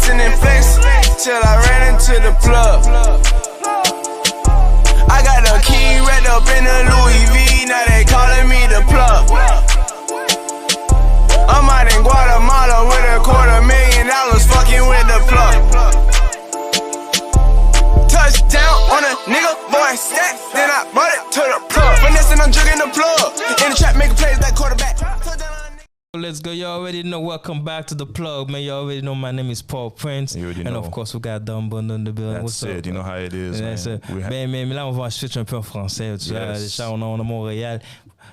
flexing and flexing till I ran into the plug. I got the key wrapped up in the Louis V, now they calling me the plug. I'm out in Guatemala with $250,000 fucking with the plug. Touchdown on a nigga, boy stack, then I brought it to the plug. Finessing, I'm jugging the plug. In the trap, making plays like quarterback. Let's go. You already know. Welcome back to the plug, man. You already know my name is Paul Prince. And know. of course, we got Dumb Bun in the building. That's it. You know how it is. Mais là, on va switch un peu en français. Tu vois, déjà, on est à Montréal.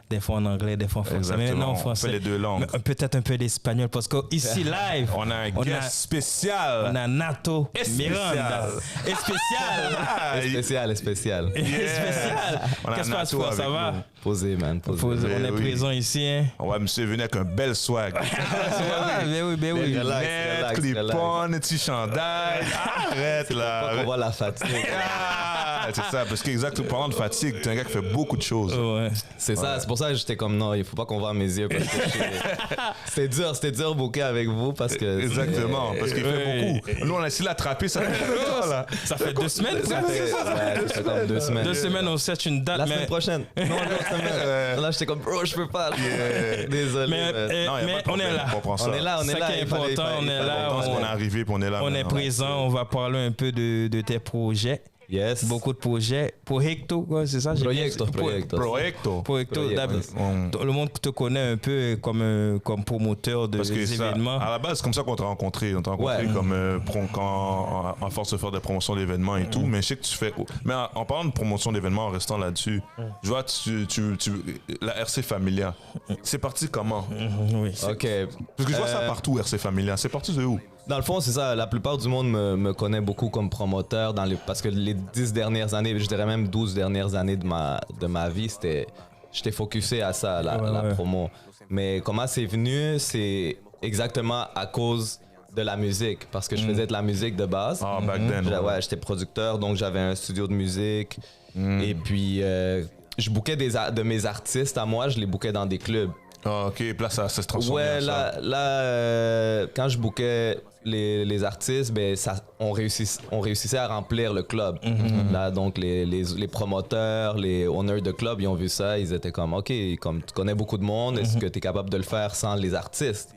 Des fois en anglais, des fois en français. Exactement. Mais maintenant en français. On fait les deux langues. Peut-être un peu d'espagnol parce qu'ici, live, on a un guest spécial. On a Nato Miranda. Spécial. Spécial. Qu'est-ce qui se passe, toi? Ça va? Posé, man. Posé. On est présent ici. Hein? Ouais, monsieur est venu avec un bel swag. Ben oui. Relax, clip-on, petit chandail. Arrête là. On voit la fatigue. C'est ça, parce qu'exactement, parlant de fatigue, t'es un gars qui fait beaucoup de choses. Ouais. C'est ça, c'est pour ça que j'étais comme non, il faut pas qu'on voit mes yeux. C'était dur booker avec vous parce que. Exactement, parce qu'il fait beaucoup. Nous, on a essayé de l'attraper, ça fait là. Ça fait 2 semaines, ça fait comme 2 semaines. 2 semaines, on cherche une date. La semaine prochaine. Non, là, j'étais comme bro, je peux pas. Désolé. Mais on est là. On est là. C'est important, on est là. On est arrivé, puis on est là. On est présent, on va parler un peu de tes projets. Yes. Beaucoup de projets. Proyecto, quoi, c'est ça? Proyecto. Le monde te connaît un peu comme promoteur de événements. À la base, c'est comme ça qu'on t'a rencontré. On t'a rencontré en force de faire des promotions d'événements et tout. Mais je sais que tu fais. Mais en parlant de promotion d'événements, en restant là-dessus, je vois, la RC Familia, c'est parti comment? Oui. Ok. Parce que je vois ça partout, RC Familia. C'est parti de où? Dans le fond, c'est ça. La plupart du monde me connaît beaucoup comme promoteur parce que les 10 dernières années, je dirais même 12 dernières années de ma vie, j'étais focusé à ça, la promo. Mais comment c'est venu, c'est exactement à cause de la musique, parce que je faisais de la musique de base. Ah, back then. J'étais producteur, donc j'avais un studio de musique. Et puis, je bookais de mes artistes à moi, je les bookais dans des clubs. Ah, ok, puis là, ça se transforme. Ouais, là, quand je bookais les artistes, ben, on réussissait à remplir le club. Là, donc, les promoteurs, les owners de club, ils ont vu ça, ils étaient comme, OK, comme tu connais beaucoup de monde, est-ce que tu es capable de le faire sans les artistes?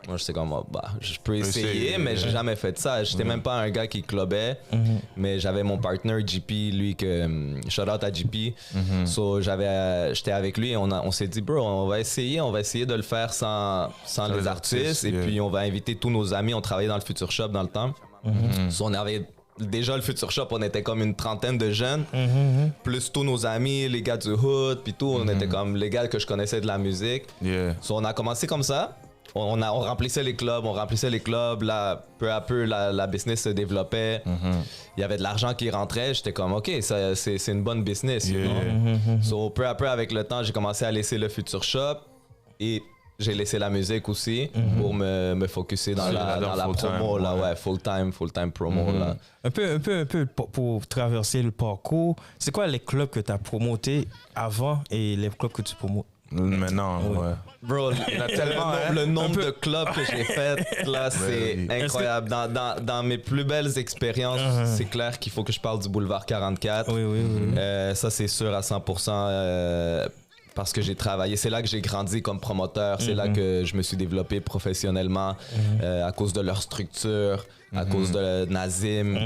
Moi, j'étais comme, je peux essayer, mais j'ai jamais fait ça. J'étais même pas un gars qui clubait, mais j'avais mon partner JP, lui, shout out à JP. So, j'étais avec lui et on s'est dit, bro, on va essayer de le faire sans les artistes. Et puis, on va inviter tous nos amis. On travaillait dans le Future Shop dans le temps. So, on avait déjà le Future Shop, on était comme une trentaine de jeunes, plus tous nos amis, les gars du hood, puis tout. On était comme les gars que je connaissais de la musique. So, on a commencé comme ça. On remplissait les clubs, là, peu à peu, la business se développait. Il y avait de l'argent qui rentrait, j'étais comme, OK, c'est une bonne business. So, peu à peu, avec le temps, j'ai commencé à laisser le Future Shop et j'ai laissé la musique aussi pour me focuser dans la promo, là, full-time promo, là. Un peu pour traverser le parcours, c'est quoi les clubs que tu as promotés avant et les clubs que tu promotes? Maintenant, Bro, il y a tellement le nombre de clubs que j'ai fait là, c'est incroyable. Dans mes plus belles expériences, c'est clair qu'il faut que je parle du boulevard 44. Oui. Ça, c'est sûr à 100%. Parce que j'ai travaillé, c'est là que j'ai grandi comme promoteur, c'est là que je me suis développé professionnellement à cause de leur structure, à cause de Nazim,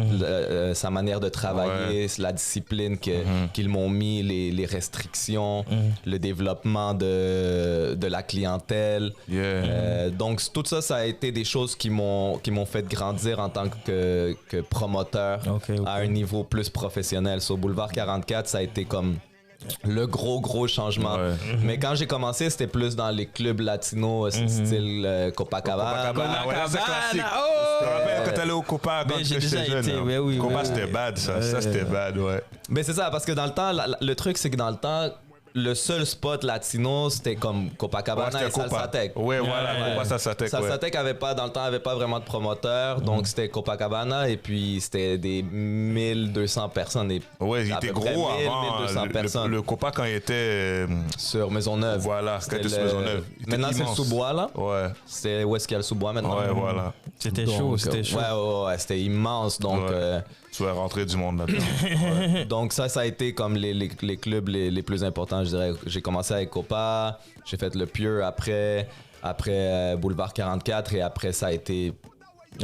sa manière de travailler, la discipline qu'ils m'ont mis, les restrictions, le développement de la clientèle. Donc tout ça, ça a été des choses qui m'ont fait grandir en tant que promoteur à un niveau plus professionnel. Sur Boulevard 44, ça a été comme le gros changement. Mais quand j'ai commencé, c'était plus dans les clubs latinos, style Copacabana. C'est classique. Je me rappelle quand t'allais au Copa quand j'étais jeune. Copa, c'était bad, ça. Ça, c'était bad, ouais. Mais c'est ça, parce que dans le temps, le truc, c'est que dans le temps, le seul spot latino, c'était comme Copacabana et Salsatec. Ouais, voilà, Copa Salsatec. Salsatec avait pas, dans le temps, avait pas vraiment de promoteur, donc c'était Copacabana et puis c'était des 1200 personnes. Ouais, il à était peu près gros 1000, avant. 1200 personnes. Le Copa, quand il était. Sur Maisonneuve. Voilà, quand il était sur Maisonneuve. Maintenant, c'est le sous-bois, là. Ouais. C'est où est-ce qu'il y a le sous-bois maintenant? Ouais, voilà. C'était Donc, chaud, c'était chaud. Ouais, c'était immense. Donc, Ouais. Tu vas rentrer du monde là-dedans. donc ça a été comme les clubs les plus importants, je dirais. J'ai commencé avec Copa, j'ai fait le Pieux après Boulevard 44 et après ça a été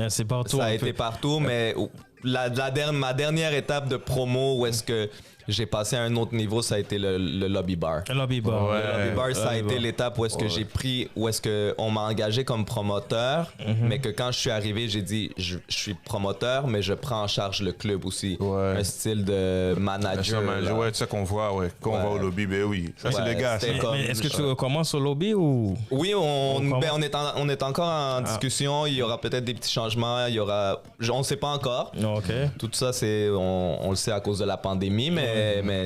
C'est partout. partout, mais ma dernière étape de promo où est-ce que j'ai passé à un autre niveau, ça a été le lobby bar. Le lobby bar. Ouais. Le lobby bar, ça a été l'étape où est-ce que j'ai pris, où est-ce que on m'a engagé comme promoteur, mais que quand je suis arrivé, j'ai dit, je suis promoteur, mais je prends en charge le club aussi. Ouais. Un style de manager. Ouais, tu sais qu'on voit, quand on va au lobby, ben oui. Ça, c'est les gars. c'était ça. comme- Mais est-ce que tu recommences au lobby ou. Oui, on est encore en discussion. Il y aura peut-être des petits changements. On ne sait pas encore. Non, ok. Tout ça, on le sait à cause de la pandémie, mais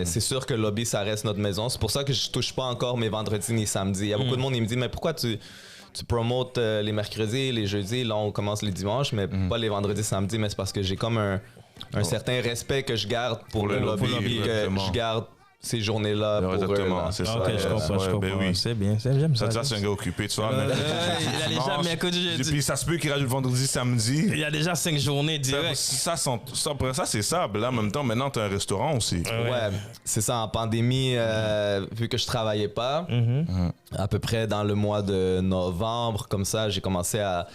c'est sûr que le lobby, ça reste notre maison. C'est pour ça que je touche pas encore mes vendredis ni samedis. Il y a beaucoup de monde qui me dit, mais pourquoi tu promotes les mercredis, les jeudis, là on commence les dimanches, mais pas les vendredis, samedis, mais c'est parce que j'ai comme un certain respect que je garde pour le lobby, que exactement. je garde ces journées-là pour eux. Exactement, là. c'est ça. Ok, je comprends, je comprends. Ben oui. C'est bien, j'aime ça. Ça, c'est un gars occupé, tu vois. Il a déjà mercredi, Et jeudi. puis, ça se peut qu'il rajoute vendredi, samedi. Il y a déjà 5 journées direct. Après ça, c'est ça. Là, en même temps, maintenant, t'as un restaurant aussi. Ouais, c'est ça. En pandémie, vu que je travaillais pas, à peu près dans le mois de novembre, comme ça, j'ai commencé à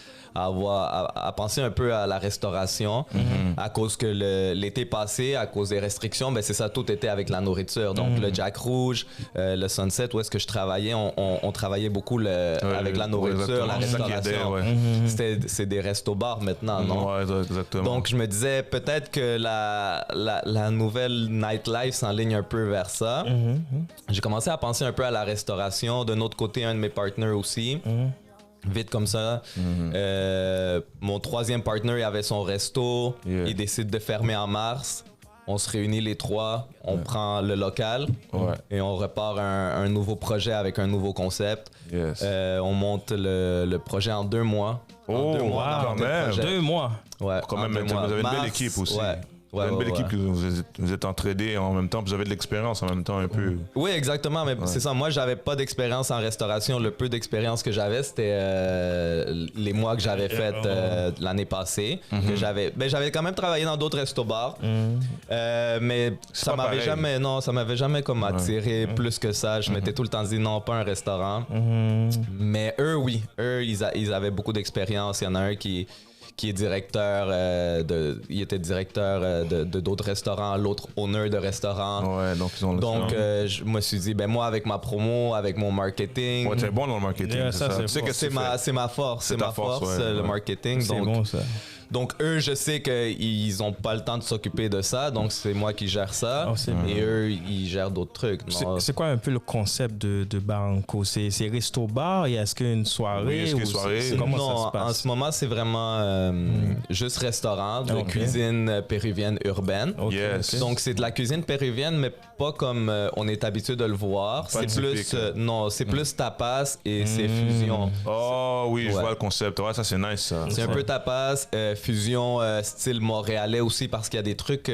penser un peu à la restauration à cause que l'été passé, à cause des restrictions, ben c'est ça, tout était avec la nourriture. Donc le Jack Rouge, le Sunset, où est-ce que je travaillais, on travaillait beaucoup avec la nourriture, la restauration. C'est des restos-bars maintenant, non? Ouais, exactement. Donc, je me disais peut-être que la nouvelle nightlife s'enligne un peu vers ça. J'ai commencé à penser un peu à la restauration. D'un autre côté, un de mes partenaires aussi. Vite comme ça. Mon troisième partner, il avait son resto. Yeah. Il décide de fermer en mars. On se réunit les trois. On prend le local. Et on repart un nouveau projet avec un nouveau concept. Yes. On monte le projet en 2 mois. Oh, on a quand monté le même. projet. 2 mois. Ouais, Quand en même, 2 vous mois. avez une belle Mars, équipe aussi. Ouais. Vous avez une belle équipe que vous êtes entraînés en même temps, puis vous avez de l'expérience en même temps un peu. Oui, exactement, mais c'est ça. Moi, j'avais pas d'expérience en restauration. Le peu d'expérience que j'avais, c'était les mois que j'avais fait l'année passée. Que j'avais quand même travaillé dans d'autres restos-bars, mais ça pas m'avait jamais comme attiré plus que ça. Je m'étais tout le temps dit non, pas un restaurant. Mais eux, oui. Eux, ils avaient beaucoup d'expérience. Il y en a un qui est directeur il était directeur de d'autres restaurants, l'autre owner de restaurant. Ouais, donc ils ont je me suis dit, ben moi avec ma promo, avec mon marketing, Ouais, t'es bon dans le marketing, Yeah, c'est ça, ça. c'est Tu sais fort. que c'est ma force, C'est ta force, ouais, le ouais. marketing. C'est bon ça. Donc eux, je sais qu'ils ont pas le temps de s'occuper de ça, donc c'est moi qui gère ça. Oh, c'est bien. Et eux, ils gèrent d'autres trucs. Non, C'est quoi un peu le concept de Barranco? C'est resto-bar? Est-ce qu'il y a une soirée? Oui, est-ce qu'il y a une ou soirée? comment non, ça se passe? en ce moment, c'est vraiment juste restaurant de Ok. cuisine péruvienne urbaine. Ok, Yes. ok. Donc, c'est de la cuisine péruvienne, mais pas comme on est habitué de le voir. Pas C'est typique, plus, hein. non, c'est plus tapas et c'est fusion. Oh oui, je Ouais. vois le concept. Ouais, ça c'est nice ça. C'est un peu tapas, fusion style montréalais aussi parce qu'il y a des trucs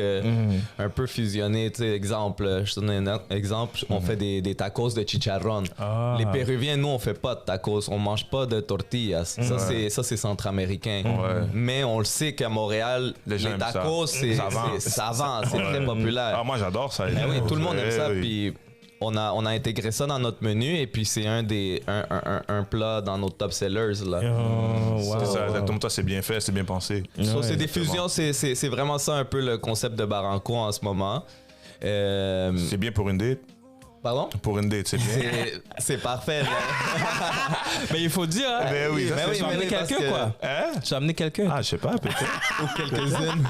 un peu fusionnés. Tu sais, exemple, je te donne un exemple, on fait des tacos de chicharron. Ah. Les Péruviens, nous, on fait pas de tacos, on mange pas de tortillas. Ça, c'est centra-américain. Ouais. Mais on le sait qu'à Montréal, Les gens les aiment tacos, ça. c'est Ça savant, c'est très populaire. Ah, moi j'adore ça. Ben oui, tout le monde aime ça. Oui. Puis on a intégré ça dans notre menu et puis c'est un plat dans nos top sellers. Là. Oh, wow. C'est ça, exactement. Toi, c'est bien fait, c'est bien pensé. So, c'est des exactement. fusions, c'est vraiment ça un peu le concept de Barranco en ce moment. C'est bien pour une date. Pardon? Pour une date, c'est bien. C'est parfait. Là. Mais il faut dire, hein? Ben oui, ça, Ben c'est oui, Tu as mais amené parce quelqu'un, que- quoi? Hein? Tu as amené quelqu'un? Ah, je sais pas, peut-être. Ou quelques-unes.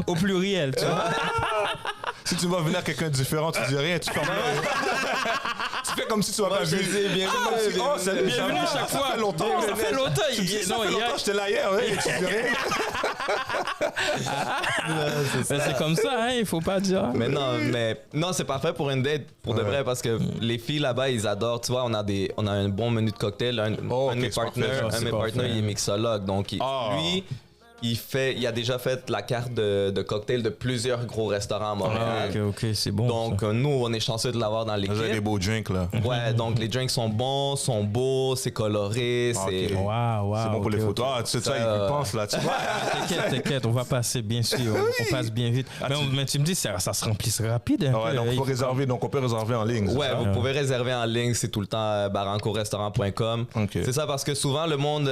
Au pluriel, tu vois? Si tu vas venir à quelqu'un de différent, tu dis rien, tu fermes l'œil. Tu fais comme si tu m'avais pas vu. Oh, salut, Bienvenue ça va? chaque fois. Ça fait longtemps. Ça fait longtemps. Ça fait longtemps, j'étais là hier, ouais, tu dis rien. C'est comme ça, hein, il faut pas dire. Mais non, c'est parfait pour une date, pour de vrai, parce que les filles là-bas, ils adorent. Tu vois, on a un bon menu de cocktail. Un de mes partenaires, il est mixologue. Donc, lui, il a déjà fait la carte de cocktail de plusieurs gros restaurants à Montréal. Ok, c'est bon. Donc, nous, on est chanceux de l'avoir dans l'équipe. Vous avez des beaux drinks, là. Ouais, donc les drinks sont bons, sont beaux, c'est coloré, c'est... Wow, c'est bon pour les photos. Ah, tu sais ça, il pense là. Tu vois. T'inquiète, on va passer bien sûr. On passe bien vite. Mais tu me dis, ça se remplisse rapide. Un peu, donc on peut réserver en ligne. Ouais, vous pouvez réserver en ligne, c'est tout le temps barancorestaurant.com. Okay. C'est ça parce que souvent le monde,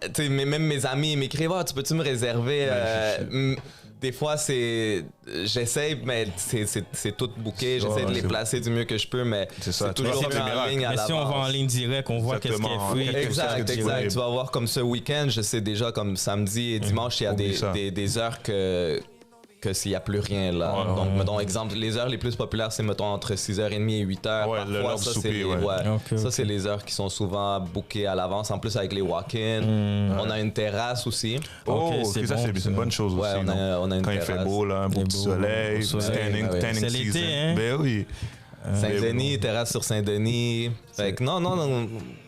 tu sais, même mes amis m'écrivent, tu peux-tu me réserver? Des fois, j'essaie, mais c'est tout booké. J'essaie de les placer du mieux que je peux, mais c'est toujours en ligne à l'avance. Mais si on va en ligne direct, on voit qu'est-ce qui est free. Exact. Tu vas voir comme ce week-end, je sais déjà comme samedi et dimanche, il y a des heures que s'il n'y a plus rien là. Donc, mettons, exemple, les heures les plus populaires, c'est, mettons, entre 6h30 et 8h. Ouais, parfois, ça, souper, c'est les heures qui sont souvent bookées à l'avance. En plus, avec les walk-in, on a une terrasse aussi. C'est une bonne chose aussi. On a une quand terrasse. Il fait beau, là, un beau petit soleil, tanning c'est season. l'été, hein? Ben oui. Saint-Denis, terrasse sur Saint-Denis. Fait que non,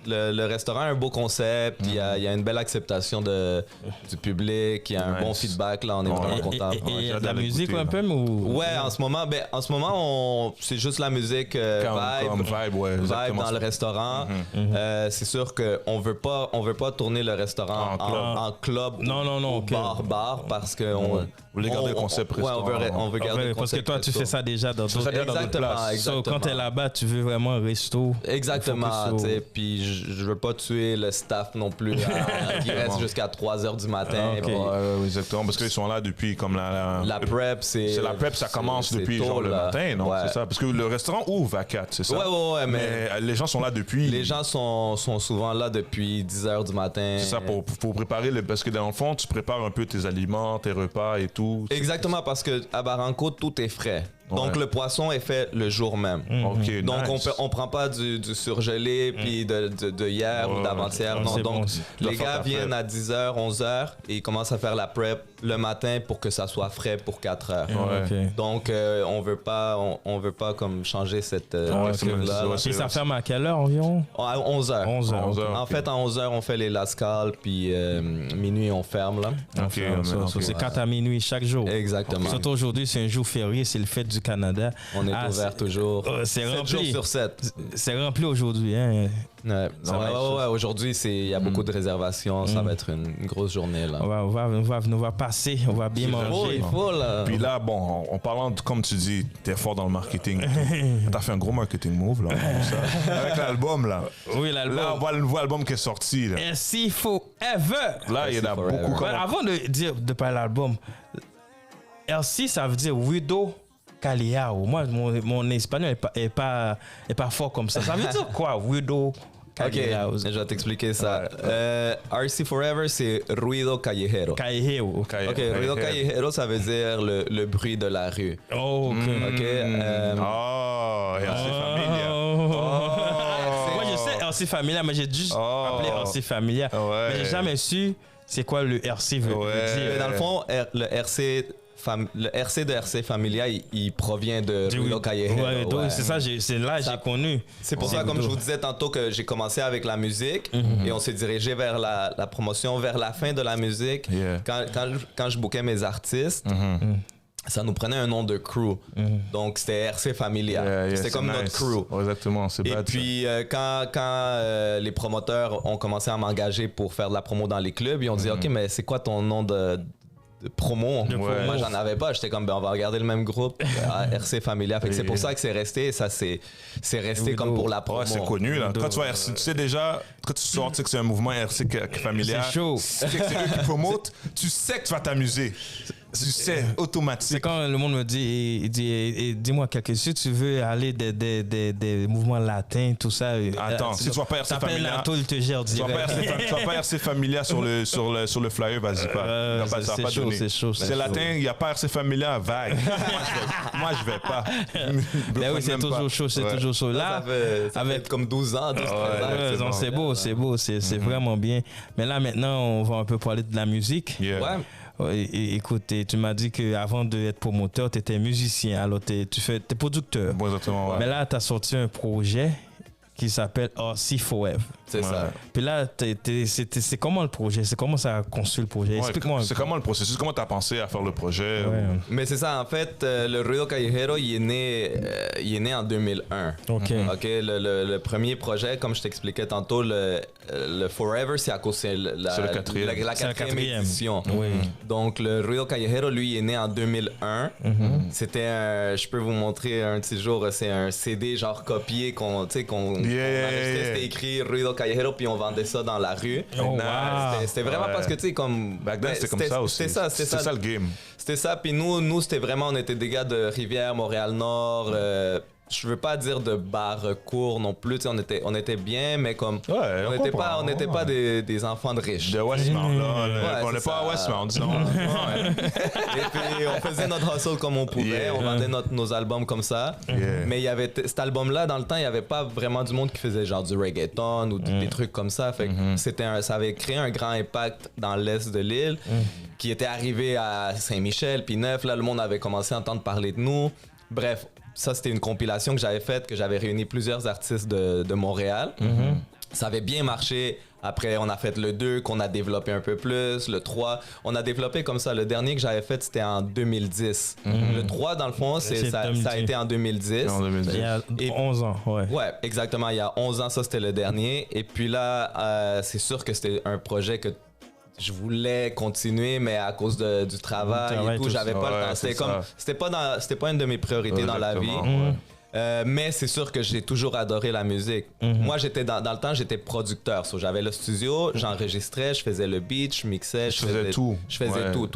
le restaurant a un beau concept. Il y a une belle acceptation du public. Il y a un bon feedback. Là, on est vraiment content. Et de la musique un peu ou... Ouais, en ce moment, c'est juste la musique vibe dans le restaurant. C'est sûr qu'on veut pas tourner le restaurant en club ou bar parce que vous voulez garder le concept restaurant. On veut garder le concept. Parce que toi, tu fais ça déjà dans d'autres places. Quand t'es là-bas, tu veux vraiment un resto. Exactement. Puis je veux pas tuer le staff non plus qui reste jusqu'à 3h du matin. Exactement. Parce qu'ils sont là depuis comme la prep, c'est la prep, ça commence depuis tôt, le matin, non? Ouais. C'est ça. Parce que le restaurant ouvre à 4, c'est ça? Ouais, mais les gens sont là depuis. Les gens sont souvent là depuis 10h du matin. C'est ça, pour préparer parce que dans le fond, tu prépares un peu tes aliments, tes repas et tout. Exactement, parce que à Barranco, tout est frais. Donc, le poisson est fait le jour même. Donc, on prend pas du surgelé puis de hier ou d'avant-hier. Non, donc, les gars viennent à 10h, 11h et ils commencent à faire la prep le matin pour que ça soit frais pour 4 heures. Donc, on veut pas comme changer cette truc-là. Et ça ferme à quelle heure environ? À 11h. 11h. En fait, à 11h, on fait les lascales puis minuit, on ferme. Là. C'est 4 à minuit chaque jour. Exactement. Surtout aujourd'hui, c'est un jour férié, c'est le fête du Canada. On est ouvert toujours. C'est 7 rempli. jours sur 7. C'est rempli aujourd'hui. Hein? Aujourd'hui, il y a beaucoup de réservations. Ça va être une grosse journée. Là. On va passer. On va bien manger. Il faut, là. Puis là, bon, en parlant, comme tu dis, t'es fort dans le marketing. T'as fait un gros marketing move, là. Avec l'album, là. Oui, l'album. Là, on voit le nouveau album qui est sorti. Là, RC Forever. là il y en a beaucoup. Avant de parler de l'album, RC, ça veut dire Widow Caliao. Moi, mon espagnol est pas fort comme ça. Ça veut dire quoi, Widow Caliao? Ok, je vais t'expliquer ça. RC Forever, c'est Ruido Callejero. Callejero. Ok, Ruido Callejero, ça veut dire le bruit de la rue. Oh, ok. RC Familia. Moi, je sais RC Familia, mais j'ai juste appelé RC Familia. Mais j'ai jamais su c'est quoi le RC veut dire. Mais dans le fond, le RC de RC Familia, il provient de Ruido Callejero. C'est ça, c'est là que j'ai connu. C'est pour ça, comme je vous disais tantôt, que j'ai commencé avec la musique et on s'est dirigé vers la promotion, vers la fin de la musique. Quand je bookais mes artistes, ça nous prenait un nom de crew. Donc, c'était RC Familia. C'était comme notre crew. Exactement, c'est bad. Et puis, quand les promoteurs ont commencé à m'engager pour faire de la promo dans les clubs, ils ont dit, OK, mais c'est quoi ton nom de promo? Moi, j'en avais pas. J'étais comme, on va regarder le même groupe, RC Familia. Fait que c'est pour ça que c'est resté. Ça, c'est resté comme pour la promo. C'est connu, là. Quand tu vois RC, tu sais déjà, quand tu sors, tu sais que c'est un mouvement RC Familia. C'est chaud. Tu sais que c'est eux qui promotent. Tu sais que tu vas t'amuser. Tu sais, automatique. C'est quand le monde me dit, il dit dis-moi quelque chose, si tu veux aller des mouvements latins, tout ça. Attends, si tu vas pas RC Familia, Nato, il te gère tu vas pas RC Familia sur le flyer, vas-y pas. C'est chaud, c'est chaud. C'est latin, il n'y a pas RC Familia, vague. Moi, je vais pas. Ben oui, c'est toujours chaud, c'est toujours chaud. Là, ça fait comme 12 ans, 12, 13 ans. c'est beau, c'est vraiment bien. Mais là, maintenant, on va un peu parler de la musique. Yeah. Ouais. Écoute, tu m'as dit qu'avant d'être promoteur, tu étais musicien, alors t'es producteur. Bon, exactement, ouais. Mais là, tu as sorti un projet qui s'appelle RC Forever. C'est ça. Puis là, c'est comment le projet? C'est comment ça a construit le projet? Ouais, Explique-moi. c'est comment le processus? Comment tu as pensé à faire le projet? Ouais. Mais c'est ça, en fait, le Ruido Callejero, il est né en 2001. OK. Le premier projet, comme je t'expliquais tantôt, le Forever, c'est à cause c'est la quatrième édition. Oui. Donc, le Ruido Callejero, lui, il est né en 2001. C'était je peux vous montrer un petit jour, c'est un CD genre copié qu'on enregistrait, c'était écrit Ruido Callejero, puis on vendait ça dans la rue. Oh, wow. C'était vraiment parce que, tu sais, comme... Back then, c'était comme ça aussi. C'était ça le game. C'était ça, puis nous c'était vraiment, on était des gars de Rivière, Montréal-Nord, je veux pas dire de Bar-Court non plus, tu sais, on était bien, mais comme, on n'était pas des enfants de riches. De Westmount, là. Ouais, On n'est c'est pas à ça. Westmount, disons. Et puis on faisait notre hustle comme on pouvait, Yeah. on vendait nos albums comme ça. Yeah. Mais il y avait cet album-là, dans le temps, il y avait pas vraiment du monde qui faisait genre du reggaeton ou des trucs comme ça. Fait que ça avait créé un grand impact dans l'est de l'île, qui était arrivé à Saint-Michel, puis Neuf. Là, le monde avait commencé à entendre parler de nous. Bref, ça, c'était une compilation que j'avais faite, que j'avais réuni plusieurs artistes de Montréal. Ça avait bien marché. Après, on a fait le 2 qu'on a développé un peu plus. Le 3, on a développé comme ça. Le dernier que j'avais fait, c'était en 2010. Le 3, dans le fond, ça a été en 2010. En 2010. Il y a 11 ans, ouais. Ouais, exactement. Il y a 11 ans, ça, c'était le dernier. Et puis là, c'est sûr que c'était un projet que je voulais continuer, mais à cause du travail et tout, j'avais pas le temps. C'était pas une de mes priorités dans la vie. Mais c'est sûr que j'ai toujours adoré la musique. Moi, j'étais dans le temps, j'étais producteur. So, j'avais le studio, j'enregistrais, je faisais le beat, je mixais, je faisais tout. Je faisais tout.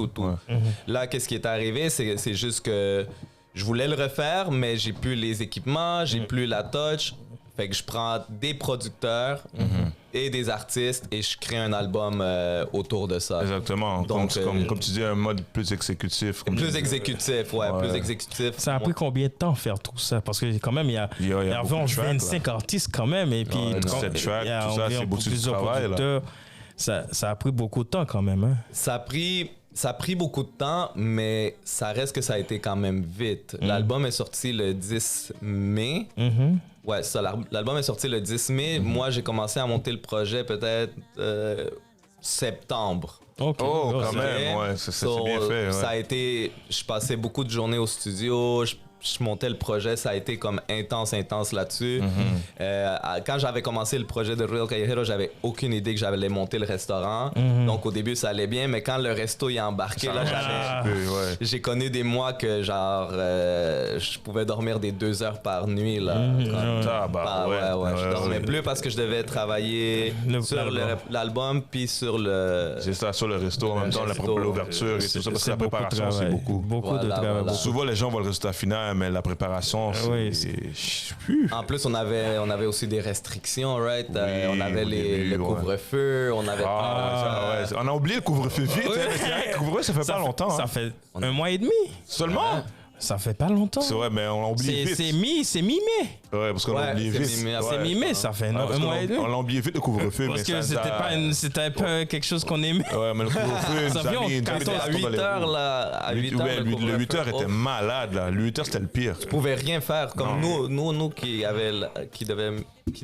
Là, qu'est-ce qui est arrivé? C'est juste que je voulais le refaire, mais j'ai plus les équipements, j'ai plus la touch. Fait que je prends des producteurs et des artistes et je crée un album autour de ça. Exactement. Donc, comme tu dis, un mode plus exécutif. Plus exécutif, plus exécutif. Ça a pris combien de temps faire tout ça? Parce que quand même, il y a environ 25 artistes quand même. Et puis, il y a environ plusieurs producteurs. Ça a pris beaucoup de temps quand même. Hein? Ça a pris beaucoup de temps, mais ça reste que ça a été quand même vite. L'album est sorti le 10 mai. Ouais, ça, l'album est sorti le 10 mai. Moi, j'ai commencé à monter le projet peut-être septembre. Okay. Oh, quand même, ouais, c'est bien fait. Ouais. Ça a été... Je passais beaucoup de journées au studio, je montais le projet, ça a été comme intense là-dessus. Quand j'avais commencé le projet de Ruido Callejero, j'avais aucune idée que j'allais monter le restaurant. Donc au début, ça allait bien, mais quand le resto y a embarqué, j'ai connu des mois que genre je pouvais dormir des 2 heures par nuit. Là, je dormais plus parce que je devais travailler sur l'album puis sur le... C'est ça, sur le resto en même temps, l'ouverture et tout ça, parce que la préparation, c'est beaucoup. Beaucoup de travail. Souvent, les gens voient le résultat final, mais la préparation, c'est... En plus, on avait aussi des restrictions, right? On avait le couvre-feu, on avait... On a oublié le couvre-feu vite. Le couvre-feu, ça fait pas longtemps. Ça fait 1 mois et demi. Seulement? Ça fait pas longtemps. C'est vrai, mais on l'a oublié vite. C'est mi-mai. Ouais, parce qu'on l'a oublié vite. C'est mi-mai, ça fait 1 mois et demi. On l'a oublié vite le couvre-feu. Parce que c'était un peu quelque chose qu'on aimait. Ouais, mais le couvre-feu, ça vient à 8 heures, là. À 8 heures, le 8 heures était malade, là. Le 8 heures, c'était le pire. Tu pouvais rien faire. Comme nous qui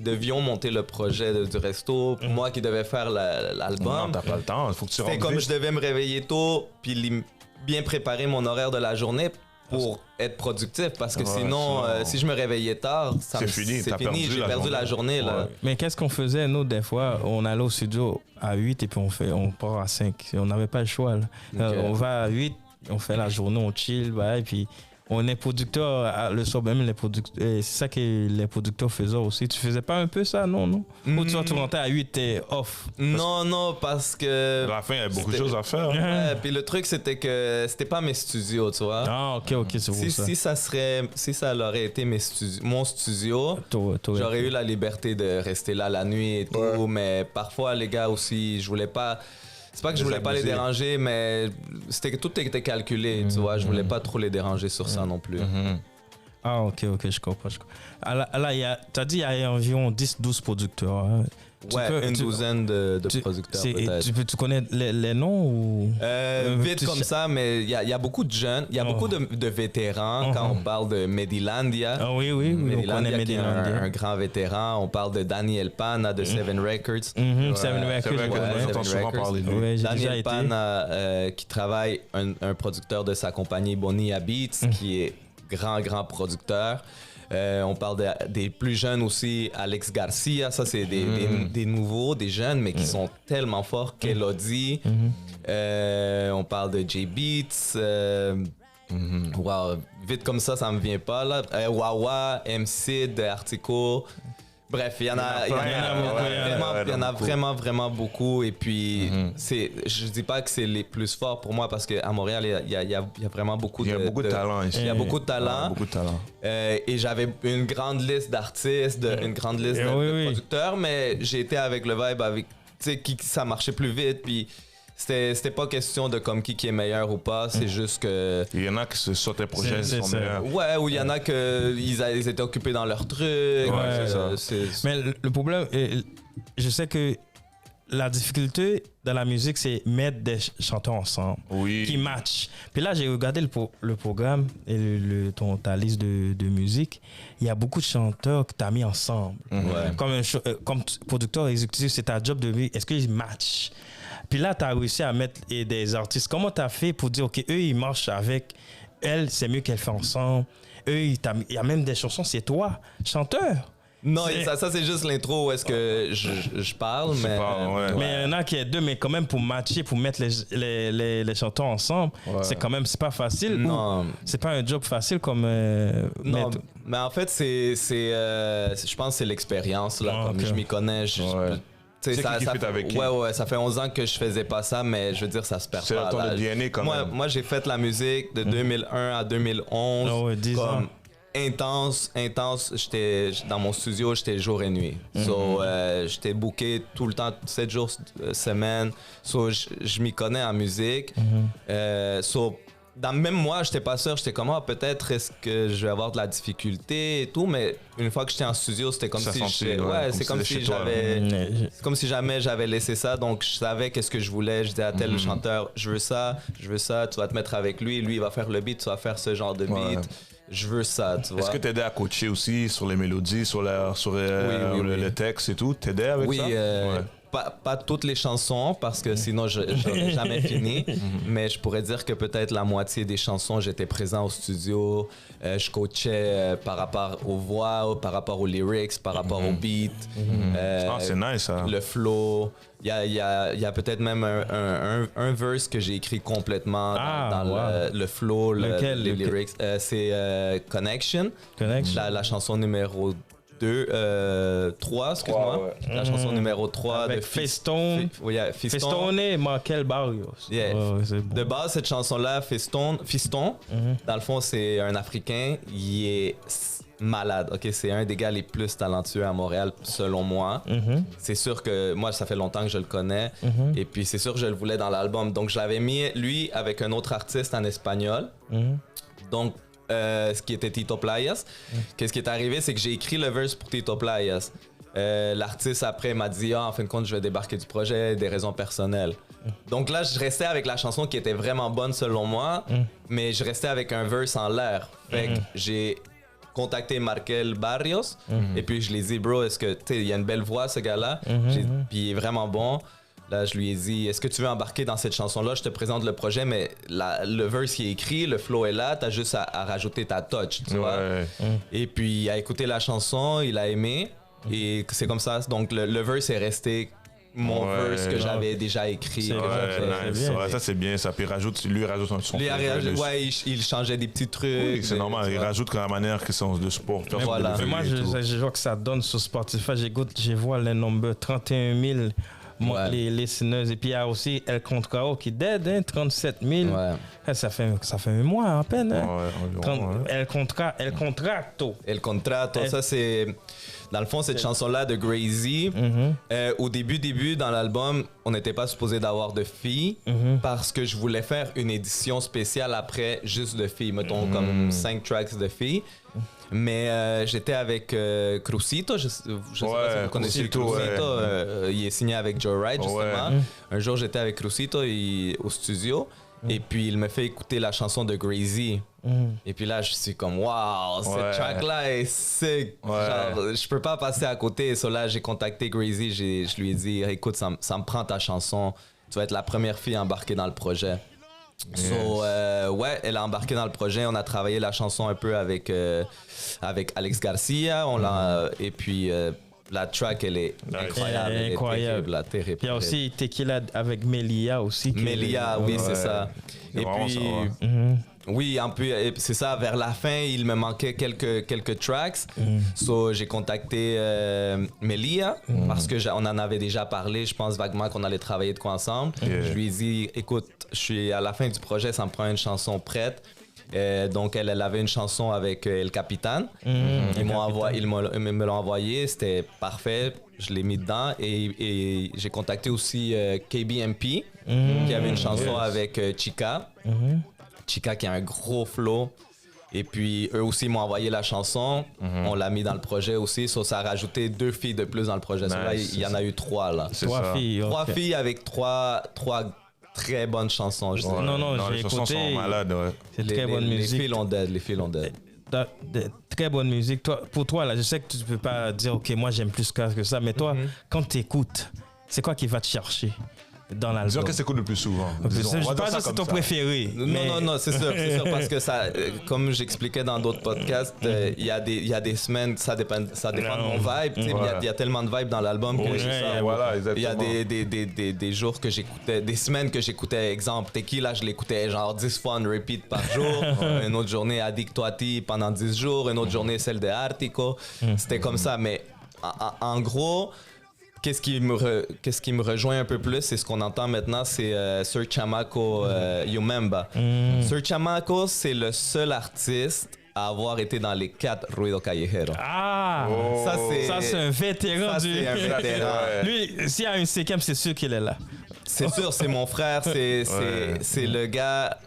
devions monter le projet du resto, moi qui devais faire l'album. Non, t'as pas le temps. Il faut que tu rentres. C'était comme je devais me réveiller tôt, puis bien préparer mon horaire de la journée pour être productif, parce que sinon, si je me réveillais tard, c'est fini, j'ai perdu la journée. Là. Mais qu'est-ce qu'on faisait, nous, des fois, on allait au studio à 8 et puis on part à 5. On n'avait pas le choix. Là. Okay. On va à 8, on fait la journée, on chill, et puis on est producteur, le soir même, c'est ça que les producteurs faisaient aussi. Tu faisais pas un peu ça, non? Ou tu rentrais à 8, t'es off? Non, parce que... À la fin, il y avait beaucoup de choses à faire. Ouais, puis le truc, c'était que c'était pas mes studios, tu vois. Ah, ok, c'est pour ça. Si ça aurait été mon studio, j'aurais eu la liberté de rester là la nuit et tout, mais parfois, les gars aussi, je voulais pas... C'est pas que je voulais pas les déranger, mais tout était calculé, tu vois. Je voulais pas trop les déranger sur ça non plus. Ah, ok, je comprends. Là, t'as dit qu'il y a environ 10-12 producteurs. Hein. Une douzaine de producteurs peut-être. Tu connais les noms ou... Vite comme ça, mais il y a beaucoup de jeunes, il y a beaucoup de vétérans quand on parle de Medilandia. Ah oui, Medilandia qui est un grand vétéran. On parle de Daniel Pana de Seven Records. Seven Records, j'entends souvent parler de lui. Daniel Pana qui travaille, un producteur de sa compagnie Bonilla Beats, qui est grand producteur. On parle des plus jeunes aussi, Alex Garcia, ça c'est des nouveaux, des jeunes, mais qui sont tellement forts. Kelody, on parle de J-Beats, wow, vite comme ça me vient pas là. Wawa, MC, Artico. Bref, il y en a vraiment beaucoup. Et puis, je dis pas que c'est les plus forts pour moi parce qu'à Montréal, il y a vraiment beaucoup de talent ici. Il y a beaucoup de talent. Beaucoup de talent. Et j'avais une grande liste d'artistes, une grande liste de producteurs, mais j'ai été avec le vibe avec, tu sais, qui ça marchait plus vite. Puis, c'était pas question de comme qui est meilleur ou pas, c'est juste que... Il y en a qui se sortent des projets qui sont meilleurs. Ouais, ou il y en a qui ils étaient occupés dans leur truc. Mais le problème, je sais que la difficulté dans la musique, c'est mettre des chanteurs ensemble qui matchent. Puis là, j'ai regardé le programme et ta liste de musique. Il y a beaucoup de chanteurs que tu as mis ensemble. Comme producteur exécutif, c'est ta job de vie. Est-ce qu'ils matchent? Puis là, tu as réussi à mettre des artistes. Comment tu as fait pour dire, OK, eux, ils marchent avec elle, c'est mieux qu'elle fait ensemble. Eux, il y a même des chansons, c'est toi, chanteur. Non, ça c'est juste l'intro où est-ce que je parle, mais il y en a qui est deux, mais quand même pour matcher, pour mettre les chanteurs ensemble, c'est quand même, c'est pas facile. Non. C'est pas un job facile comme... non, mais en fait, je pense que c'est l'expérience, là. Comme je m'y connais, ça fait 11 ans que je faisais pas ça, mais je veux dire, ça se perd pas. C'est le DNA quand même. Moi, j'ai fait la musique de 2001 à 2011. 10 ans. Intense. J'étais dans mon studio, j'étais jour et nuit. J'étais booké tout le temps, 7 jours semaine. Je m'y connais en musique. Même moi, j'étais pas sûr. J'étais comme, peut-être est-ce que je vais avoir de la difficulté et tout, mais une fois que j'étais en studio, c'était comme c'est comme si jamais j'avais laissé ça. Donc, je savais qu'est-ce que je voulais. Je disais à tel chanteur, je veux ça, tu vas te mettre avec lui, il va faire le beat, tu vas faire ce genre de beat. Je veux ça, tu vois. Est-ce que t'aidais à coacher aussi sur les mélodies, sur le texte et tout? T'aidais avec ça? Pas toutes les chansons, parce que sinon, j'aurais jamais fini. Mais je pourrais dire que peut-être la moitié des chansons, j'étais présent au studio. Je coachais par rapport aux voix, par rapport aux lyrics, par rapport au beat. C'est nice, ça. Le flow. Il y a peut-être même un verse que j'ai écrit complètement dans le flow, les lyrics. C'est Connection. La chanson numéro 3, excuse-moi. La chanson numéro 3 avec de Fiston. Fiston et Michael Barrios. De base, cette chanson-là, Fiston, dans le fond, c'est un Africain. Il est malade. Ok, c'est un des gars les plus talentueux à Montréal, selon moi. C'est sûr que moi, ça fait longtemps que je le connais. Et puis, c'est sûr que je le voulais dans l'album. Donc, je l'avais mis, lui, avec un autre artiste en espagnol. Donc, ce qui était Tito Playas. Qu'est-ce qui est arrivé, c'est que j'ai écrit le verse pour Tito Playas. L'artiste après m'a dit en fin de compte je vais débarquer du projet, des raisons personnelles. Donc là je restais avec la chanson qui était vraiment bonne selon moi, mais je restais avec un verse en l'air. Fait que j'ai contacté Markel Barrios et puis je lui ai dit bro, est-ce que tu sais il y a une belle voix ce gars-là, puis il est vraiment bon. Là, je lui ai dit, est-ce que tu veux embarquer dans cette chanson-là? Je te présente le projet, mais le verse qui est écrit, le flow est là, t'as juste à rajouter ta touch, tu vois. Et puis, il a écouté la chanson, il a aimé, et c'est comme ça. Donc, le verse est resté mon verse que j'avais déjà écrit. Ça c'est bien, ça. Puis lui rajoute son il changeait des petits trucs. Oui, c'est normal. Il rajoute comme la manière que c'est de sport. Mais moi, je vois que ça donne sur Spotify. Je vois le nombre 31 000. Les listeners. Et puis il y a aussi El Contrao qui dead, 37 000. Ça fait un mois à peine. El Contrato. El Contrato, ça c'est... Dans le fond, cette chanson-là de Grazy, au début, dans l'album, on n'était pas supposé d'avoir de filles parce que je voulais faire une édition spéciale après juste de filles. Mettons comme 5 tracks de filles. Mais j'étais avec Crucito, je sais pas si vous connaissez Crucito. Il est signé avec Joe Wright, justement. Un jour, j'étais avec Crucito au studio. Et puis, il me fait écouter la chanson de Grazy. Et puis là, je suis comme, waouh, cette track-là est sick. Genre, je peux pas passer à côté. So là, j'ai contacté Grazy. Je lui ai dit, écoute, ça me prend ta chanson. Tu vas être la première fille embarquée dans le projet. Yes. So, elle a embarqué dans le projet. On a travaillé la chanson un peu avec Alex Garcia. Et puis, la track, elle est incroyable. Elle est terrible. Il y a aussi Tequila avec Melia aussi. Melia, oui, c'est ça. Et puis, oui, un peu, c'est ça. Vers la fin, il me manquait quelques tracks. So, j'ai contacté Melia parce que on en avait déjà parlé. Je pense vaguement qu'on allait travailler de quoi ensemble. Je lui ai dit, écoute, je suis à la fin du projet, ça me prend une chanson prête. Donc, elle avait une chanson avec El Capitan. Ils me l'ont envoyé, c'était parfait. Je l'ai mis dedans. Et j'ai contacté aussi KBMP, qui avait une chanson avec Chica. Chica qui a un gros flow. Et puis, eux aussi m'ont envoyé la chanson. On l'a mis dans le projet aussi. Ça a rajouté 2 filles de plus dans le projet. Nice, là, il y en a eu 3. Là. 3 filles. 3 filles avec 3 très bonnes chansons. Non, les j'ai chansons écouté. sont malades, C'est très bonne musique. Les filles l'ont dead. Très bonne musique. Pour toi, là, je sais que tu ne peux pas dire, OK, moi j'aime plus que ça, mais toi, quand tu écoutes, c'est quoi qui va te chercher dans l'album? Disons que c'est cool le plus souvent. Je ne sais pas si c'est ton préféré. Non, c'est sûr, parce que ça, comme j'expliquais dans d'autres podcasts, il y a des semaines, ça dépend de mon vibe. Il y a tellement de vibes dans l'album que il y a des jours que j'écoutais, des semaines que j'écoutais, exemple, Tequila, je l'écoutais genre 10 fois en repeat par jour. Une autre journée, Addictuati pendant 10 jours. Une autre journée, celle de Artico. C'était comme ça, mais en gros... Qu'est-ce qui me rejoint un peu plus, c'est ce qu'on entend maintenant, c'est Sir Chamaco Yumemba. Sir Chamaco, c'est le seul artiste à avoir été dans les 4 Ruido Callejero. Ça c'est un vétéran. Lui, s'il y a une 5e, c'est sûr qu'il est là. C'est sûr, c'est mon frère, c'est le gars...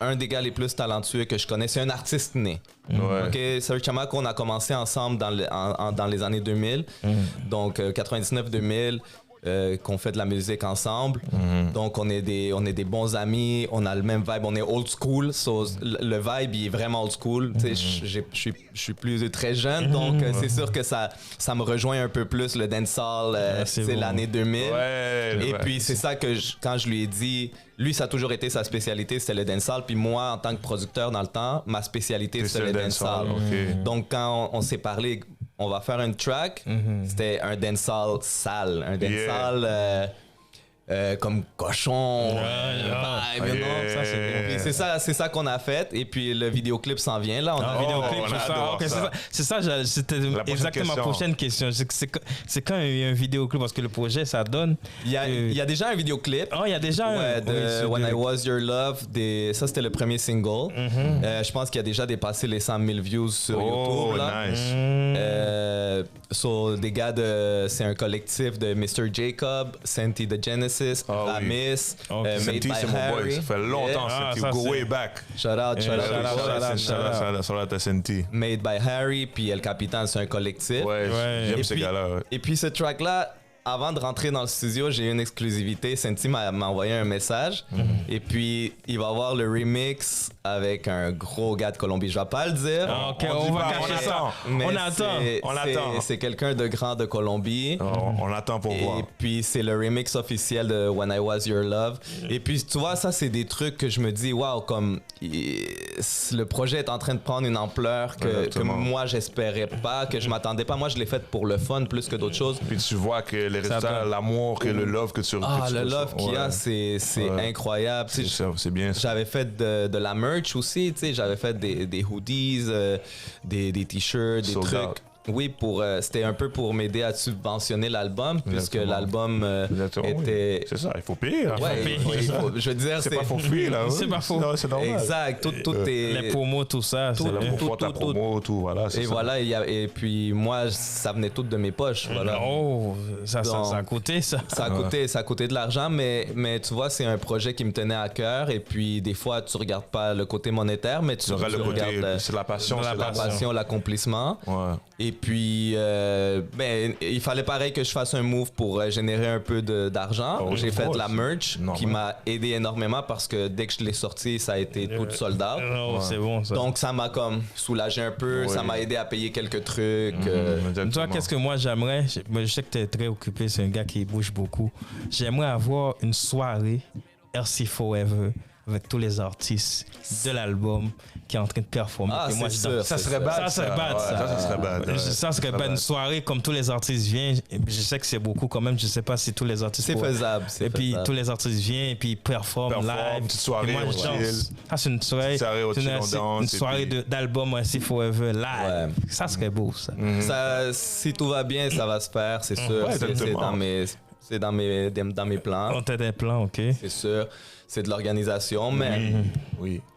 un des gars les plus talentueux que je connais. C'est un artiste né. Sir Chamaco, on a commencé ensemble dans les années 2000. Donc, 99-2000, qu'on fait de la musique ensemble. Donc, on est des bons amis. On a le même vibe. On est old school. So, le vibe, il est vraiment old school. Je suis plus très jeune. Donc, c'est sûr que ça me rejoint un peu plus le dancehall. C'est l'année 2000. Et puis, c'est ça que quand je lui ai dit... Lui, ça a toujours été sa spécialité, c'était le dancehall. Puis moi, en tant que producteur dans le temps, ma spécialité, c'était le dancehall. Donc, quand on s'est parlé, on va faire une track, c'était un dancehall sale. Un dancehall comme cochon. C'est ça qu'on a fait. Et puis, le vidéoclip s'en vient. Là, on a un vidéoclip. C'est ça, c'était exactement ma prochaine question. C'est quand il y a un vidéoclip, parce que le projet, ça donne... Il y a déjà un vidéoclip. Il y a déjà un... de When I Was Your Love. Ça, c'était le premier single. Je pense qu'il a déjà dépassé les 100 000 views sur YouTube. Là. Nice. Des gars c'est un collectif de Mr. Jacob, Senti the Genesis, Miss, Made by Harry. Ça fait longtemps, Senti. Go way back. Shout out à Senti. Made by Harry, puis El Capitan, c'est un collectif. J'aime ces gars-là. Et puis ce track-là, avant de rentrer dans le studio, j'ai eu une exclusivité. Senti m'a envoyé un message. Et puis, il va y avoir le remix avec un gros gars de Colombie. Je vais pas le dire. On va cacher ça. On attend. C'est quelqu'un de grand de Colombie. On attend pour voir. Et puis, c'est le remix officiel de When I Was Your Love. Et puis, tu vois, ça, c'est des trucs que je me dis, waouh, comme le projet est en train de prendre une ampleur que moi, j'espérais pas, que je m'attendais pas. Moi, je l'ai fait pour le fun plus que d'autres choses. Puis tu vois que les résultats, l'amour, et le love que tu le love qu'il y a, c'est incroyable. C'est bien ça. J'avais fait de la merch aussi, tu sais, j'avais fait des hoodies, des t-shirts, des trucs. Oui, c'était un peu pour m'aider à subventionner l'album, puisque l'album était... C'est ça, il faut payer. Je veux dire, c'est pas faux fuir, là. C'est pas faux. Non, c'est normal. Exact, tout est... Les promos, tout ça. Ta promo, tout, voilà. Et ça. voilà, et puis moi, ça venait tout de mes poches, voilà. Oh, ça a coûté, ça. Ça a coûté de l'argent, mais tu vois, c'est un projet qui me tenait à cœur, et puis des fois, tu regardes pas le côté monétaire, mais tu regardes... C'est la passion. La passion, l'accomplissement. Ouais. Et puis, il fallait pareil que je fasse un move pour générer un peu d'argent. J'ai fait de la merch qui m'a aidé énormément parce que dès que je l'ai sorti, ça a été tout sold out. C'est bon, ça. Donc, ça m'a comme soulagé un peu. Ça m'a aidé à payer quelques trucs. Toi, qu'est-ce que moi j'aimerais? Je sais que tu es très occupé, c'est un gars qui bouge beaucoup. J'aimerais avoir une soirée RC Forever avec tous les artistes de l'album qui est en train de performer. Moi, ça serait bad. Ça serait bad. Ça serait bad. Une soirée comme tous les artistes viennent. Je sais que c'est beaucoup quand même. Je sais pas si tous les artistes... C'est faisable. Et puis tous les artistes viennent et puis ils performent live. Petite soirée. Et moi, je danse. Ça, c'est une soirée. Une soirée d'album RC Forever live. Ça serait beau, ça. Si tout va bien, ça va se faire, c'est sûr. C'est dans mes plans. On t'a des plans, OK. C'est sûr. C'est de l'organisation, mais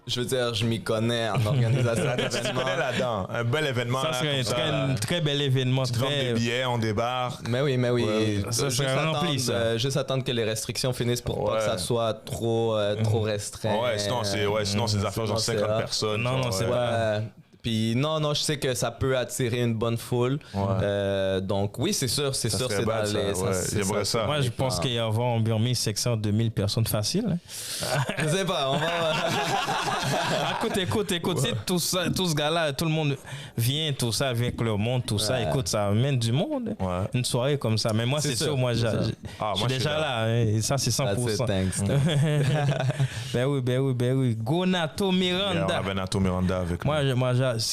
je veux dire, je m'y connais en organisation d'événements. Tu connais là-dedans. Un bel événement. Ça serait un très bel événement. Tu vends des billets, on débarque. Mais oui. Ça serait rempli, ça. Juste attendre que les restrictions finissent pour pas que ça soit trop restreint. Sinon, c'est des affaires genre 50 personnes. Non, c'est pas... Puis non, je sais que ça peut attirer une bonne foule. Donc oui, c'est sûr, c'est dans les... J'aimerais ça. Moi, je pense qu'il y a en Burmie 600 2000 personnes faciles. Je sais pas, on va... Écoute. Tout ça, tout ce gars-là, tout le monde vient, tout ça, vient avec leur monde, tout ça. Écoute, ça amène du monde. Une soirée comme ça. Mais moi, c'est sûr, moi, je suis déjà là. Et ça, c'est 100%. Ben oui. Go Nato Miranda. On avait Nato Miranda avec moi.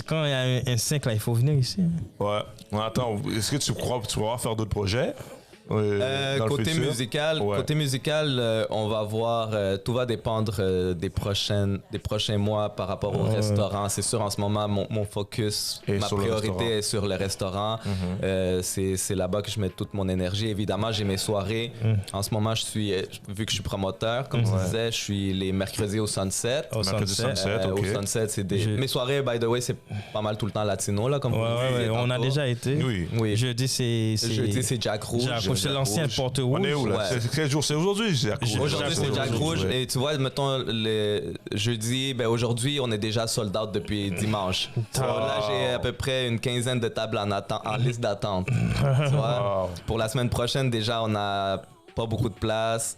Quand il y a un 5 là, il faut venir ici. Ouais. Attends, est-ce que tu crois que tu vas faire d'autres projets? Côté musical, on va voir, tout va dépendre des prochains mois par rapport au restaurant. C'est sûr, en ce moment, mon focus, ma priorité est sur le restaurant. C'est là-bas que je mets toute mon énergie. Évidemment, j'ai mes soirées. En ce moment, vu que je suis promoteur, comme tu disais, je suis les mercredis au Sunset. Au Sunset, c'est mes soirées, by the way, c'est pas mal tout le temps latino, là, comme vous disiez. On a déjà été. Oui. Jeudi, c'est Jack Rouge. C'est l'ancien Porte Rouge. On est où là? Quel jour? C'est aujourd'hui, Jack Rouge. Aujourd'hui, c'est Jack Rouge. Et tu vois, mettons, le jeudi, aujourd'hui, on est déjà sold out depuis dimanche. Là, j'ai à peu près une quinzaine de tables en liste d'attente. Tu vois? Pour la semaine prochaine, déjà, on n'a pas beaucoup de place.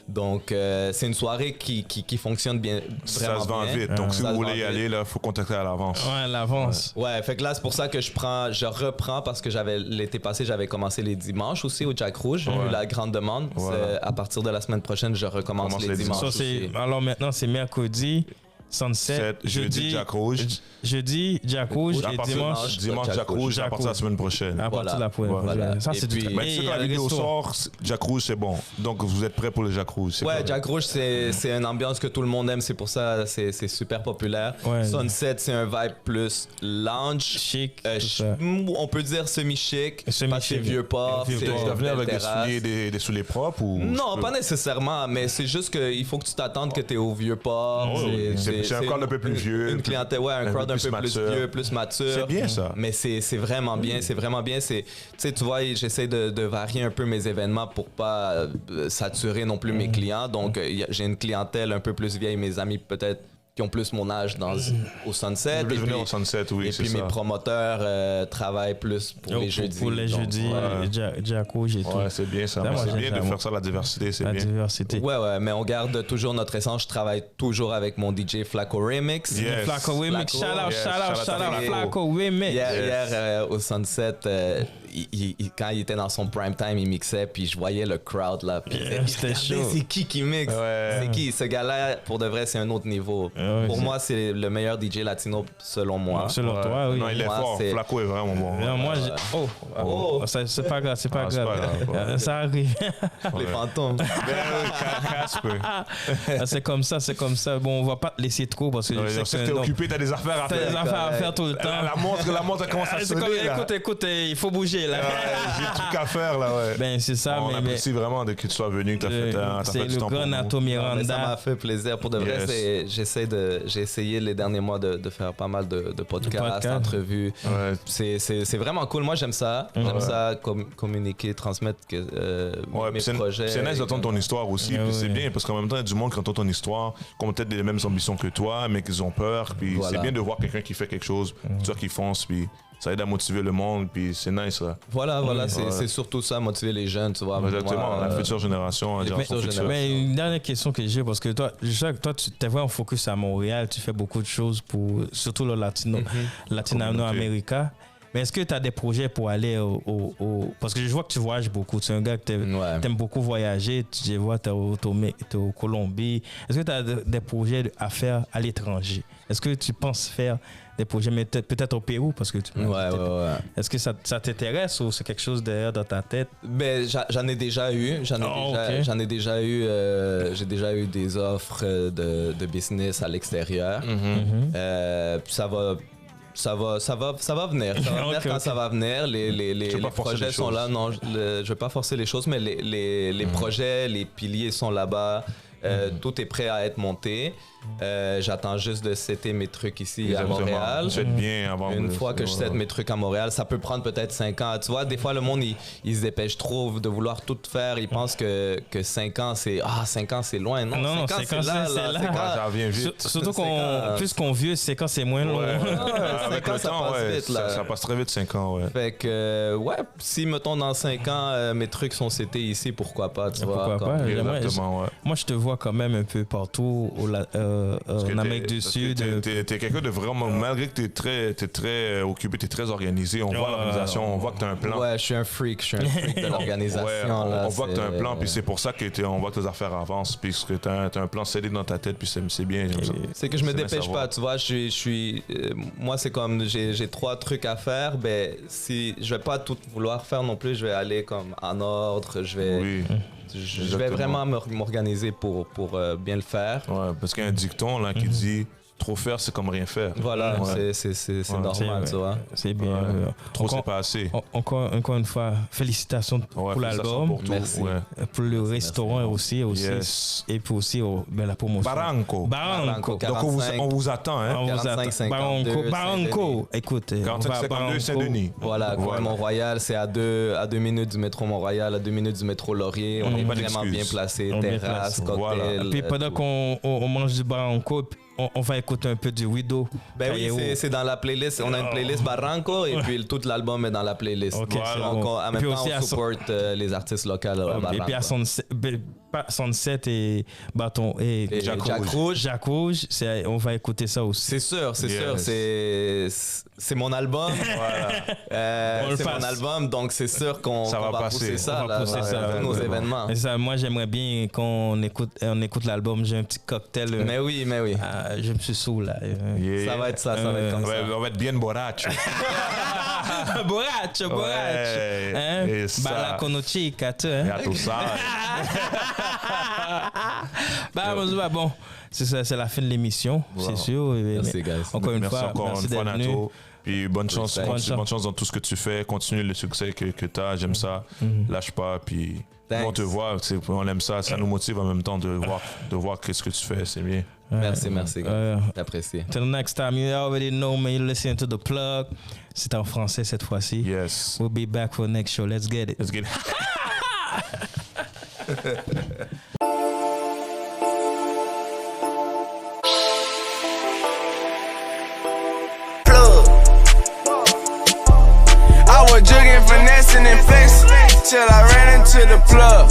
Donc, c'est une soirée qui fonctionne bien. Ça se vend vite. Donc, si vous voulez y aller, il faut contacter à l'avance. Ouais, à l'avance. Ouais, fait que là, c'est pour ça que je reprends parce que l'été passé, j'avais commencé les dimanches aussi au Jack Rouge. J'ai eu la grande demande. À partir de la semaine prochaine, je recommence les dimanches. Alors maintenant, c'est mercredi. Sunset, jeudi Jack Rouge. Jeudi Jack Rouge et dimanche Jack Rouge à partir de la semaine prochaine. À partir de la prochaine. Ça, c'est du mais tu sais, quand la vidéo sort, Jack Rouge, c'est bon. Donc, vous êtes prêts pour le Jack Rouge. Ouais, Jack Rouge, c'est une ambiance que tout le monde aime. C'est pour ça c'est super populaire. Sunset, c'est un vibe plus lounge. Chic. On peut dire semi-chic. Parce que c'est vieux port. Tu dois venir avec des souliers propres ou... Non, pas nécessairement. Mais c'est juste qu'il faut que tu t'attendes que tu es au vieux port. C'est un crowd un peu plus vieux. Une clientèle, un crowd un peu plus vieux, plus mature. C'est bien ça. Mais c'est vraiment bien, c'est vraiment bien. Tu sais, tu vois, j'essaie de varier un peu mes événements pour pas saturer non plus mes clients. Donc, j'ai une clientèle un peu plus vieille, mes amis peut-être qui ont plus mon âge au Sunset. Et puis, au Sunset, oui, et puis mes promoteurs travaillent plus pour les jeudis. Pour les jeudis, Jack Rouge et tout. Ouais, c'est bien ça. C'est bien de faire ça, la diversité, c'est bien. La diversité. Ouais, mais on garde toujours notre essence. Je travaille toujours avec mon DJ Flaco Remix. Yes. Flaco Remix, shout out Flaco Remix. Hier, au Sunset, quand il était dans son prime time, il mixait, puis je voyais le crowd là. C'était chaud. C'est qui mixe? C'est qui? Ce gars-là, pour de vrai, c'est un autre niveau. Pour moi, c'est le meilleur DJ latino selon moi. Selon toi, oui. Non, il est Moi, fort. c'est- Flaco est vraiment bon. Non, moi, c'est pas grave, c'est pas grave. Ça arrive. Les fantômes. C'est comme ça, c'est comme ça. Bon, on va pas te laisser trop parce que Je sais que t'es occupé, t'as des affaires à T'as des faire. affaires à faire tout le temps. La montre commence à C'est sonner. comme, là. écoute, il faut bouger là. J'ai des trucs à faire là, ouais. Ben, c'est ça, On mais apprécie vraiment de que tu sois venu, que t'as c'est fait du le temps pour grand nous. Nato Mais ça Miranda. m'a fait plaisir. Pour de vrai, j'ai essayé les derniers mois de faire pas mal de podcasts, d'entrevues. Ouais. C'est vraiment cool. Moi, j'aime ça. J'aime ça communiquer, transmettre Ouais, mes puis projets. c'est nice d'entendre ton histoire aussi. Puis c'est bien parce qu'en même temps, il y a du monde qui entend ton histoire, qui ont peut-être les mêmes ambitions que toi, mais qui ont peur. Puis Voilà. c'est bien de voir quelqu'un qui fait quelque chose, toi qui fonce, puis ça aide à motiver le monde, puis c'est nice ça. Voilà, c'est surtout ça, motiver les jeunes, tu vois. Exactement, Moi, la future génération, la génération future. Mais une dernière question que j'ai, parce que toi, je sais que toi, tu t'es vraiment focus à Montréal, tu fais beaucoup de choses pour, surtout le Latino-América. Mais est-ce que tu as des projets pour aller Parce que je vois que tu voyages beaucoup. Tu es un gars qui t'aime beaucoup voyager. Je vois que tu es au Colombie. Est-ce que tu as des projets à faire à l'étranger? Est-ce que tu penses faire des projets, mais peut-être au Pérou? Parce que Est-ce que ça t'intéresse ou c'est quelque chose derrière dans ta tête? Ben, j'en ai déjà eu. J'ai déjà eu des offres de business à l'extérieur. Ça va venir. Ça va venir quand ça va venir. Les projets sont là. Non, je vais pas forcer les choses, mais les projets, les piliers sont là-bas. Tout est prêt à être monté. J'attends juste de setter mes trucs ici à Montréal. Bien avant Une fois que je set mes trucs à Montréal, ça peut prendre peut-être 5 ans. Tu vois, des fois, le monde, il se dépêche trop de vouloir tout faire. Il pense que 5 ans, c'est 5 ans, c'est loin. Non, 5 ans, c'est là. Ça vient vite. Surtout plus qu'on vieux, 5 ans, c'est moins long. Avec le temps, ça passe très vite 5 ans. Fait que, si, mettons, dans 5 ans, mes trucs sont setés ici, pourquoi pas, tu vois. Pourquoi pas? Exactement, Moi, je te vois quand même un peu partout en Amérique du Sud. T'es quelqu'un de vraiment, malgré que t'es très occupé, t'es très organisé, on voit l'organisation, on voit que t'as un plan. Ouais, je suis un freak de l'organisation. On voit que t'as un plan, puis c'est pour ça on voit que tes affaires avancent, puis que t'as un plan scellé dans ta tête, puis c'est bien, j'aime ça. C'est que je me dépêche pas, tu vois, moi c'est comme, j'ai 3 trucs à faire, ben si je vais pas tout vouloir faire non plus, je vais aller comme en ordre, je vais vraiment m'organiser pour bien le faire. Ouais, parce qu'il y a un dicton là qui dit trop faire, c'est comme rien faire. Voilà, c'est normal, tu vois. C'est bien. Trop, c'est pas assez. Encore une fois, félicitations pour l'album, merci. pour le restaurant aussi, Yes. et puis aussi la promotion. Barranco. Donc on vous attend, hein. On vous attend. Barranco. Écoute, 45-52 Saint-Denis. Voilà, Mont-Royal, c'est à 2 minutes du métro Mont-Royal, à 2 minutes du métro Laurier. On est vraiment bien placé, terrasse, cocktail. Puis pendant qu'on mange du Barranco, on va écouter un peu du Widow. Ben oui, c'est dans la playlist. On a une playlist Barranco et puis tout l'album est dans la playlist. Okay, donc en même temps, on supporte les artistes locaux à Barranco. Et puis à Sunset et Bâton et Jacques Rouge, on va écouter ça aussi. C'est sûr, c'est mon album. C'est mon album, donc c'est sûr qu'on va pousser ça dans nos événements. Et ça, moi, j'aimerais bien qu'on écoute l'album. J'ai un petit cocktail. Mais oui. Je me suis saoul là. Ça va être ça, ça va être comme ça. On va être bien borracho. Borracho. Et ça. Bala con chica, tu sais. Et tout ça. Bon, c'est la fin de l'émission, c'est sûr. Merci, guys. Encore une fois, merci d'être venu. Puis bonne chance dans tout ce que tu fais. Continue le succès que tu as. J'aime ça. Lâche pas. Puis on te voit. On aime ça. Ça nous motive en même temps de voir qu'est-ce que tu fais. C'est bien. Merci, j'apprécie. Till next time, you already know me. You're listening to The Plug. C'est en français cette fois-ci. Yes. We'll be back for the next show. Let's get it. I was jugging, finessing, and flexing till I ran into the plug.